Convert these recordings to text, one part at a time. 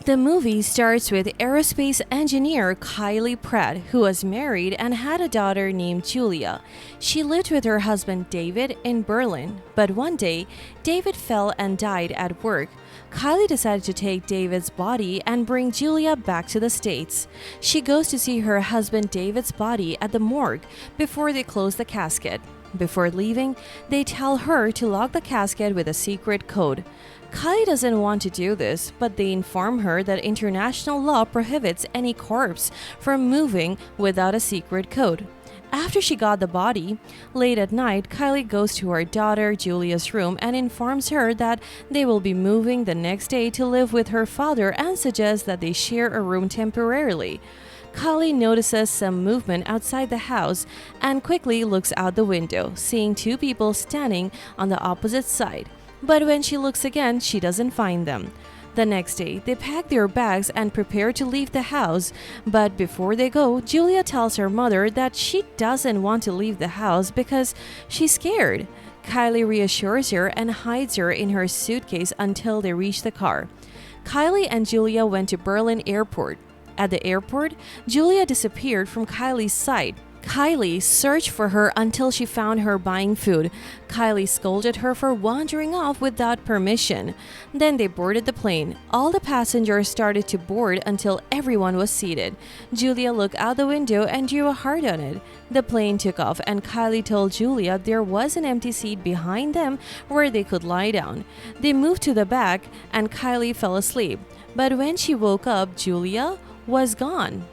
The movie starts with aerospace engineer Kylie Pratt, who was married and had a daughter named Julia. She lived with her husband David in Berlin, but one day, David fell and died at work. Kylie decided to take David's body and bring Julia back to the States. She goes to see her husband David's body at the morgue before they close the casket. Before leaving, they tell her to lock the casket with a secret code. Kylie doesn't want to do this, but they inform her that international law prohibits any corpse from moving without a secret code. After she got the body, late at night, Kylie goes to her daughter Julia's room and informs her that they will be moving the next day to live with her father and suggests that they share a room temporarily. Kylie notices some movement outside the house and quickly looks out the window, seeing two people standing on the opposite side. But when she looks again, she doesn't find them. The next day, they pack their bags and prepare to leave the house. But before they go, Julia tells her mother that she doesn't want to leave the house because she's scared. Kylie reassures her and hides her in her suitcase until they reach the car. Kylie and Julia went to Berlin airport. At the airport, Julia disappeared from Kylie's sight. Kylie searched for her until she found her buying food. Kylie scolded her for wandering off without permission. Then they boarded the plane. All the passengers started to board until everyone was seated. Julia looked out the window and drew a heart on it. The plane took off and Kylie told Julia there was an empty seat behind them where they could lie down. They moved to the back and Kylie fell asleep. But when she woke up, Julia was gone.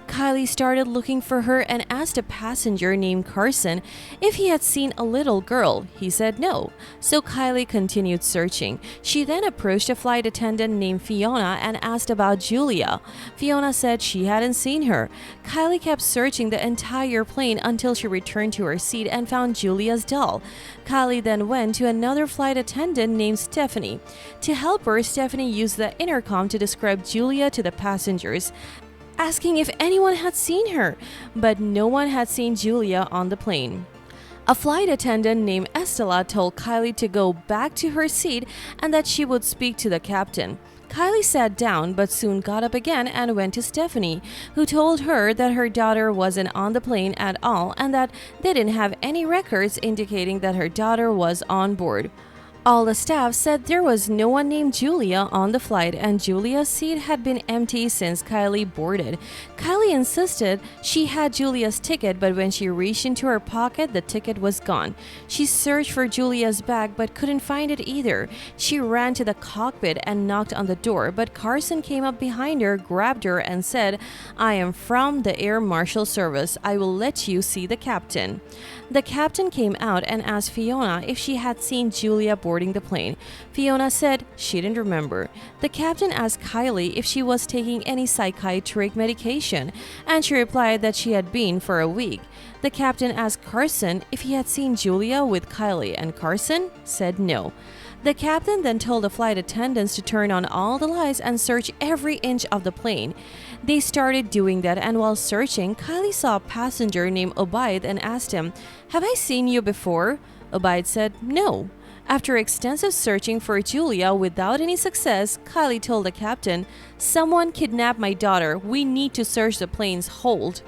Kylie started looking for her and asked a passenger named Carson if he had seen a little girl. He said no. So Kylie continued searching. She then approached a flight attendant named Fiona and asked about Julia. Fiona said she hadn't seen her. Kylie kept searching the entire plane until she returned to her seat and found Julia's doll. Kylie then went to another flight attendant named Stephanie. To help her, Stephanie used the intercom to describe Julia to the passengers, asking if anyone had seen her, but no one had seen Julia on the plane. A flight attendant named Estella told Kylie to go back to her seat and that she would speak to the captain. Kylie sat down but soon got up again and went to Stephanie, who told her that her daughter wasn't on the plane at all and that they didn't have any records indicating that her daughter was on board. All the staff said there was no one named Julia on the flight and Julia's seat had been empty since Kylie boarded. Kylie insisted she had Julia's ticket, but when she reached into her pocket, the ticket was gone. She searched for Julia's bag but couldn't find it either. She ran to the cockpit and knocked on the door, but Carson came up behind her, grabbed her and said, "I am from the Air Marshal Service. I will let you see the captain." The captain came out and asked Fiona if she had seen Julia boarding the plane. Fiona said she didn't remember. The captain asked Kylie if she was taking any psychiatric medication, and she replied that she had been for a week. The captain asked Carson if he had seen Julia with Kylie, and Carson said no. The captain then told the flight attendants to turn on all the lights and search every inch of the plane. They started doing that, and while searching, Kylie saw a passenger named Obaid and asked him, "Have I seen you before?" Obaid said no. After extensive searching for Julia without any success, Kylie told the captain, "Someone kidnapped my daughter. We need to search the plane's hold."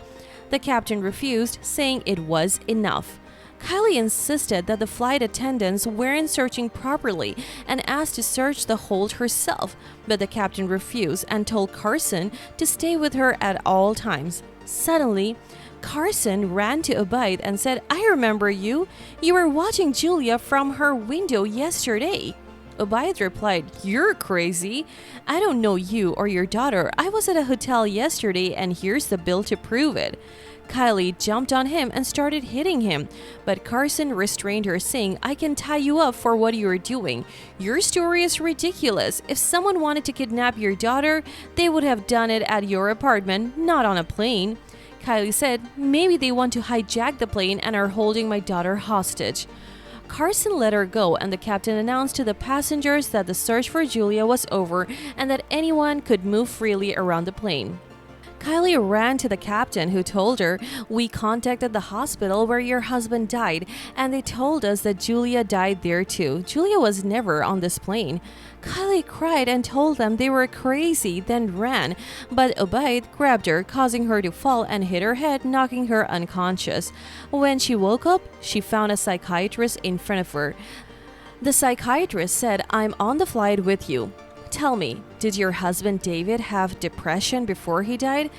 The captain refused, saying it was enough. Kylie insisted that the flight attendants weren't searching properly and asked to search the hold herself, but the captain refused and told Carson to stay with her at all times. Suddenly, Carson ran to Obaid and said, "I remember you. You were watching Julia from her window yesterday." Obaid replied, "You're crazy. I don't know you or your daughter. I was at a hotel yesterday and here's the bill to prove it." Kylie jumped on him and started hitting him, but Carson restrained her, saying, "I can tie you up for what you're doing. Your story is ridiculous. If someone wanted to kidnap your daughter, they would have done it at your apartment, not on a plane." Kylie said, "Maybe they want to hijack the plane and are holding my daughter hostage." Carson let her go, and the captain announced to the passengers that the search for Julia was over and that anyone could move freely around the plane. Kylie ran to the captain, who told her, "We contacted the hospital where your husband died, and they told us that Julia died there too. Julia was never on this plane." Kylie cried and told them they were crazy, then ran, but Obaid grabbed her, causing her to fall and hit her head, knocking her unconscious. When she woke up, she found a psychiatrist in front of her. The psychiatrist said, "I'm on the flight with you. Tell me, did your husband David have depression before he died?"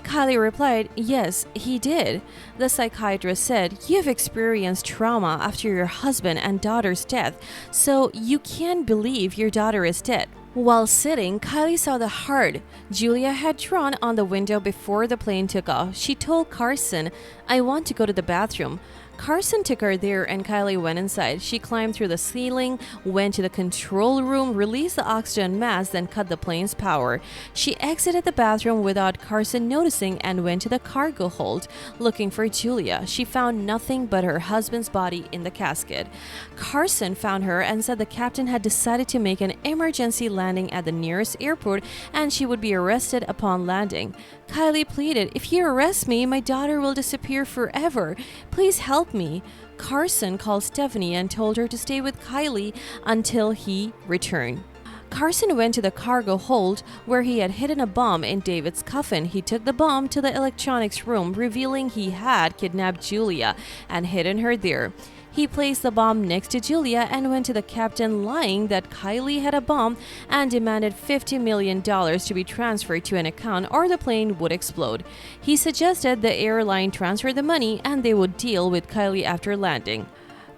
Kylie replied, "Yes, he did." The psychiatrist said, "You've experienced trauma after your husband and daughter's death, so you can't believe your daughter is dead." While sitting, Kylie saw the heart Julia had drawn on the window before the plane took off. She told Carson, "I want to go to the bathroom." Carson took her there and Kylie went inside. She climbed through the ceiling, went to the control room, released the oxygen mask, then cut the plane's power. She exited the bathroom without Carson noticing and went to the cargo hold, looking for Julia. She found nothing but her husband's body in the casket. Carson found her and said the captain had decided to make an emergency landing at the nearest airport and she would be arrested upon landing. Kylie pleaded, "If you arrest me, my daughter will disappear forever. Please help me." Carson called Stephanie and told her to stay with Kylie until he returned. Carson went to the cargo hold where he had hidden a bomb in David's coffin. He took the bomb to the electronics room, revealing he had kidnapped Julia and hidden her there. He placed the bomb next to Julia and went to the captain lying that Kylie had a bomb and demanded $50 million to be transferred to an account or the plane would explode. He suggested the airline transfer the money and they would deal with Kylie after landing.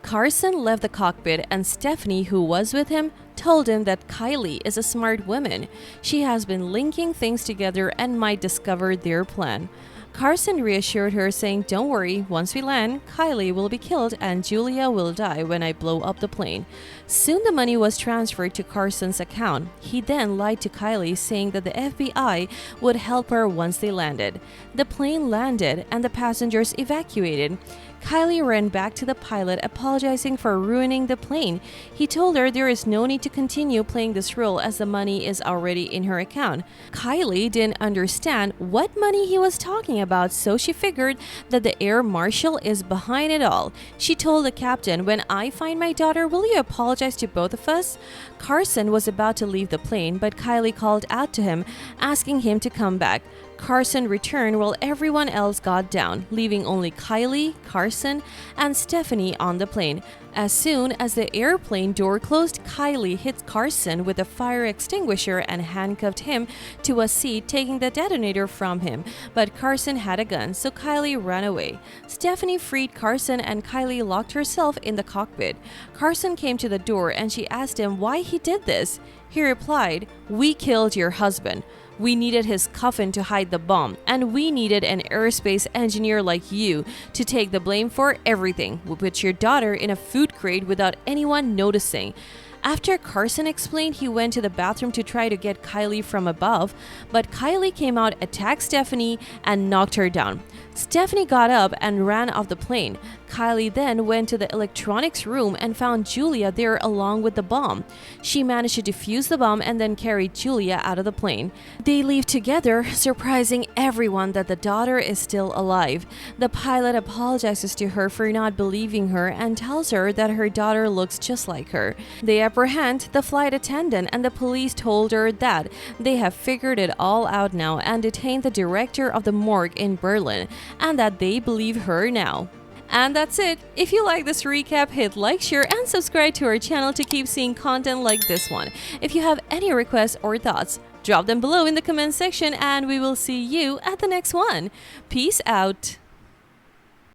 Carson left the cockpit and Stephanie, who was with him, told him that Kylie is a smart woman. She has been linking things together and might discover their plan. Carson reassured her, saying, "Don't worry, once we land, Kylie will be killed and Julia will die when I blow up the plane." Soon the money was transferred to Carson's account. He then lied to Kylie, saying that the FBI would help her once they landed. The plane landed and the passengers evacuated. Kylie ran back to the pilot, apologizing for ruining the plane. He told her there is no need to continue playing this role as the money is already in her account. Kylie didn't understand what money he was talking about, so she figured that the air marshal is behind it all. She told the captain, "When I find my daughter, will you apologize to both of us?" Carson was about to leave the plane, but Kylie called out to him, asking him to come back. Carson returned while everyone else got down, leaving only Kylie, Carson, and Stephanie on the plane. As soon as the airplane door closed, Kylie hit Carson with a fire extinguisher and handcuffed him to a seat, taking the detonator from him. But Carson had a gun, so Kylie ran away. Stephanie freed Carson and Kylie locked herself in the cockpit. Carson came to the door and she asked him why he did this. He replied, "We killed your husband. We needed his coffin to hide the bomb, and we needed an aerospace engineer like you to take the blame for everything. We put your daughter in a food crate without anyone noticing." After Carson explained, he went to the bathroom to try to get Kylie from above, but Kylie came out, attacked Stephanie, and knocked her down. Stephanie got up and ran off the plane. Kylie then went to the electronics room and found Julia there along with the bomb. She managed to defuse the bomb and then carried Julia out of the plane. They leave together, surprising everyone that the daughter is still alive. The pilot apologizes to her for not believing her and tells her that her daughter looks just like her. They apprehend the flight attendant and the police told her that they have figured it all out now and detained the director of the morgue in Berlin, and that they believe her now. And that's it. If you like this recap, hit like, share, and subscribe to our channel to keep seeing content like this one. If you have any requests or thoughts, drop them below in the comment section and we will see you at the next one. Peace out.